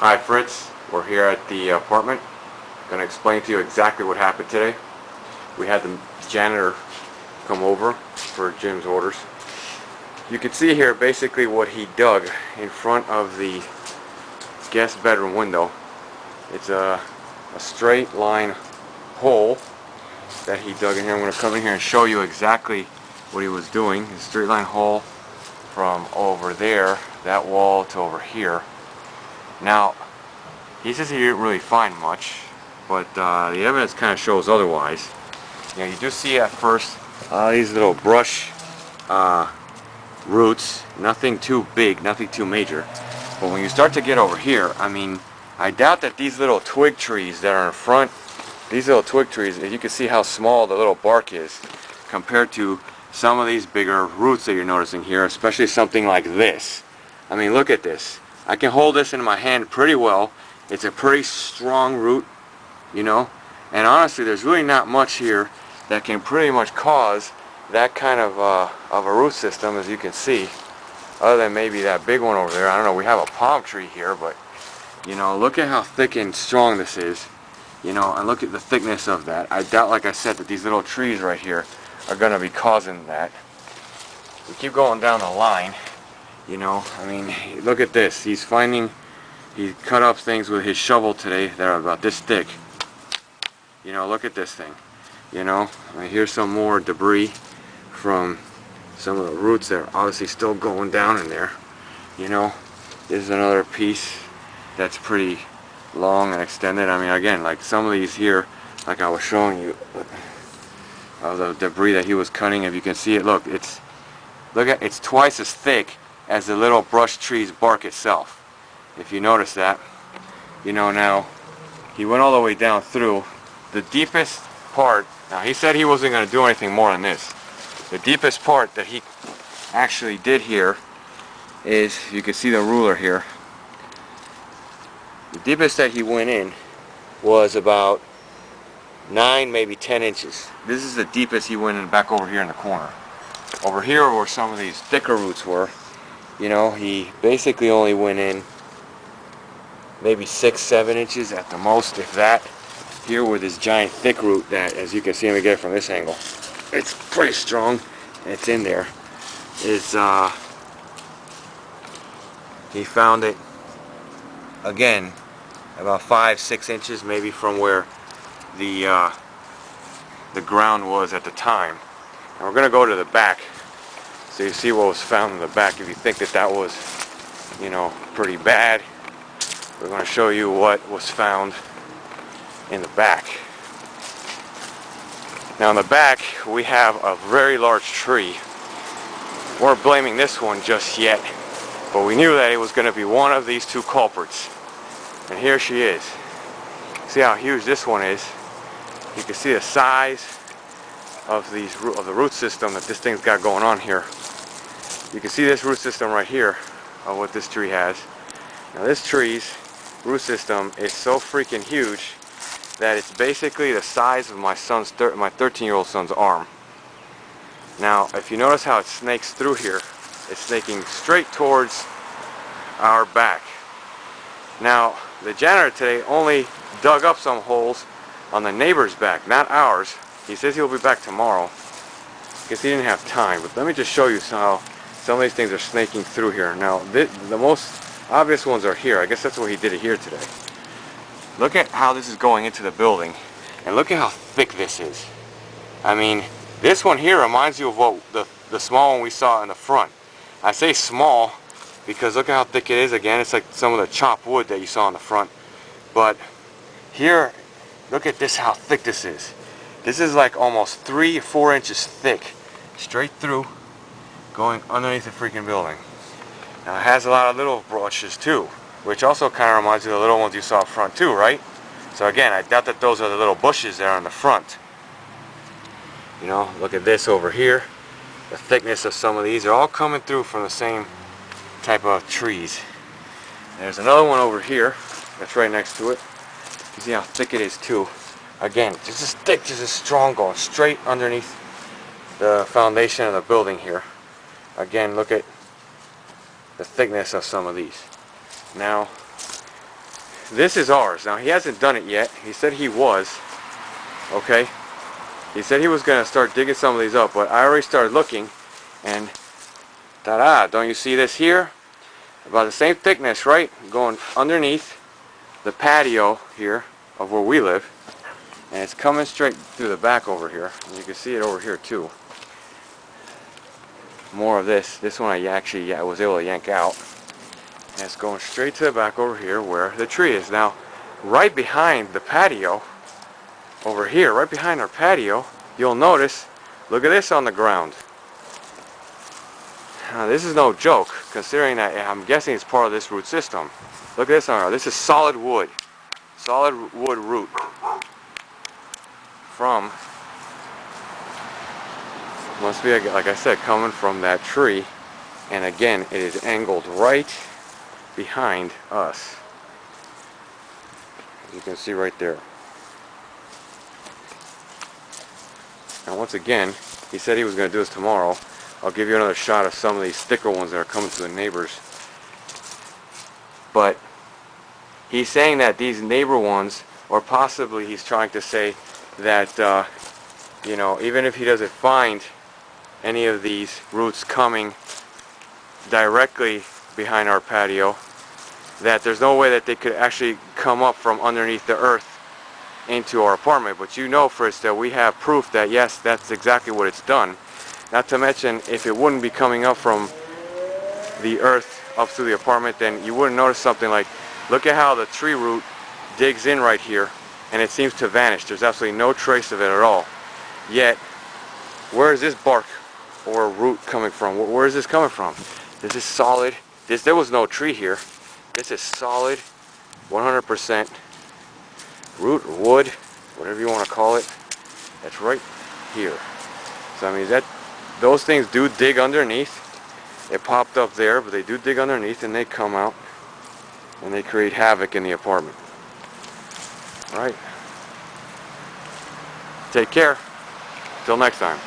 Hi Fritz, we're here at the apartment. Going to explain to you exactly what happened today. We had the janitor come over for Jim's orders. You can see here basically what he dug in front of the guest bedroom window. It's a straight line hole that he dug in here. I'm going to come in here and show you exactly what he was doing. A straight line hole from over there, that wall, to over here. Now, he says he didn't really find much, but the evidence kind of shows otherwise. You do see at first these little brush roots, nothing too big, nothing too major. But when you start to get over here, I mean, I doubt that these little twig trees that are in front, these little twig trees, you can see how small the little bark is compared to some of these bigger roots that you're noticing here, especially something like this. I mean, look at this. I can hold this in my hand pretty well. It's a pretty strong root, and honestly there's really not much here that can pretty much cause that kind of a root system, as you can see, other than maybe that big one over there. I don't know, we have a palm tree here, but look at how thick and strong this is, and look at the thickness of that. I doubt, like I said, that these little trees right here are going to be causing that. We keep going down the line. I mean, look at this. He cut up things with his shovel today that are about this thick. Look at this thing. Here's some more debris from some of the roots that are obviously still going down in there. This is another piece that's pretty long and extended. I mean, again, like some of these here, like I was showing you, of the debris that he was cutting. If you can see it, look, it's twice as thick as the little brush tree's bark itself. If you notice that, now he went all the way down through the deepest part. Now he said he wasn't going to do anything more than this. The deepest part that he actually did here is, you can see the ruler here. The deepest that he went in was about 9, maybe 10 inches. This is the deepest he went in, back over here in the corner. Over here where some of these thicker roots were, he basically only went in maybe 6, 7 inches at the most, if that. Here with this giant thick root that, as you can see, let me get it from this angle, it's pretty strong, it's in there, is he found it again about 5, 6 inches maybe from where the ground was at the time. And we're going to go to the back so you see what was found in the back. If you think that was pretty bad, we're going to show you what was found in the back. Now in the back we have a very large tree. We weren't blaming this one just yet, but we knew that it was going to be one of these two culprits. And here she is. See how huge this one is. You can see the size of the root system that this thing's got going on here. You can see this root system right here of what this tree has. Now this tree's root system is so freaking huge that it's basically the size of my 13-year-old son's arm. Now if you notice how it snakes through here, it's snaking straight towards our back. Now the janitor today only dug up some holes on the neighbor's back, not ours. He says he'll be back tomorrow because he didn't have time. But let me just show you how some of these things are snaking through here. Now the most obvious ones are here. I guess that's what he did it here today. Look at how this is going into the building, and look at how thick this is. I mean, this one here reminds you of what the small one we saw in the front. I say small because look at how thick it is. Again, it's like some of the chopped wood that you saw in the front. But here, look at this, how thick this is. This is like almost 3 or 4 inches thick, straight through, going underneath the freaking building. Now it has a lot of little brushes too, which also kind of reminds you of the little ones you saw up front too, right? So again, I doubt that those are the little bushes that are in the front. Look at this over here. The thickness of some of these are all coming through from the same type of trees. There's another one over here that's right next to it. You see how thick it is too. Again, just as thick, just as strong, going straight underneath the foundation of the building here. Again, look at the thickness of some of these. Now, this is ours. Now he hasn't done it yet. He said he was. Okay. He said he was going to start digging some of these up, but I already started looking, and ta-da! Don't you see this here? About the same thickness, right? Going underneath the patio here of where we live, and it's coming straight through the back over here. And you can see it over here too. More of this. This one I actually was able to yank out. And it's going straight to the back over here where the tree is. Now, right behind the patio, over here, right behind our patio, you'll notice, look at this on the ground. Now, this is no joke, considering that I'm guessing it's part of this root system. Look at this on the ground. This is solid wood. Solid wood root. From, must be, like I said, coming from that tree. And again, it is angled right behind us. You can see right there. Now once again, he said he was going to do this tomorrow. I'll give you another shot of some of these thicker ones that are coming to the neighbors. But he's saying that these neighbor ones, or possibly he's trying to say that, you know, even if he doesn't find any of these roots coming directly behind our patio, that there's no way that they could actually come up from underneath the earth into our apartment. But you know, Fritz, that we have proof that yes, that's exactly what it's done. Not to mention, if it wouldn't be coming up from the earth up through the apartment, then you wouldn't notice something like, look at how the tree root digs in right here, and it seems to vanish. There's absolutely no trace of it at all. Yet, where is this bark or root coming from? Where is this coming from? This is solid. There was no tree here. This is solid, 100% root or wood, whatever you want to call it. That's right here. So I mean, those things do dig underneath. It popped up there, but they do dig underneath, and they come out and they create havoc in the apartment. All right. Take care. Till next time.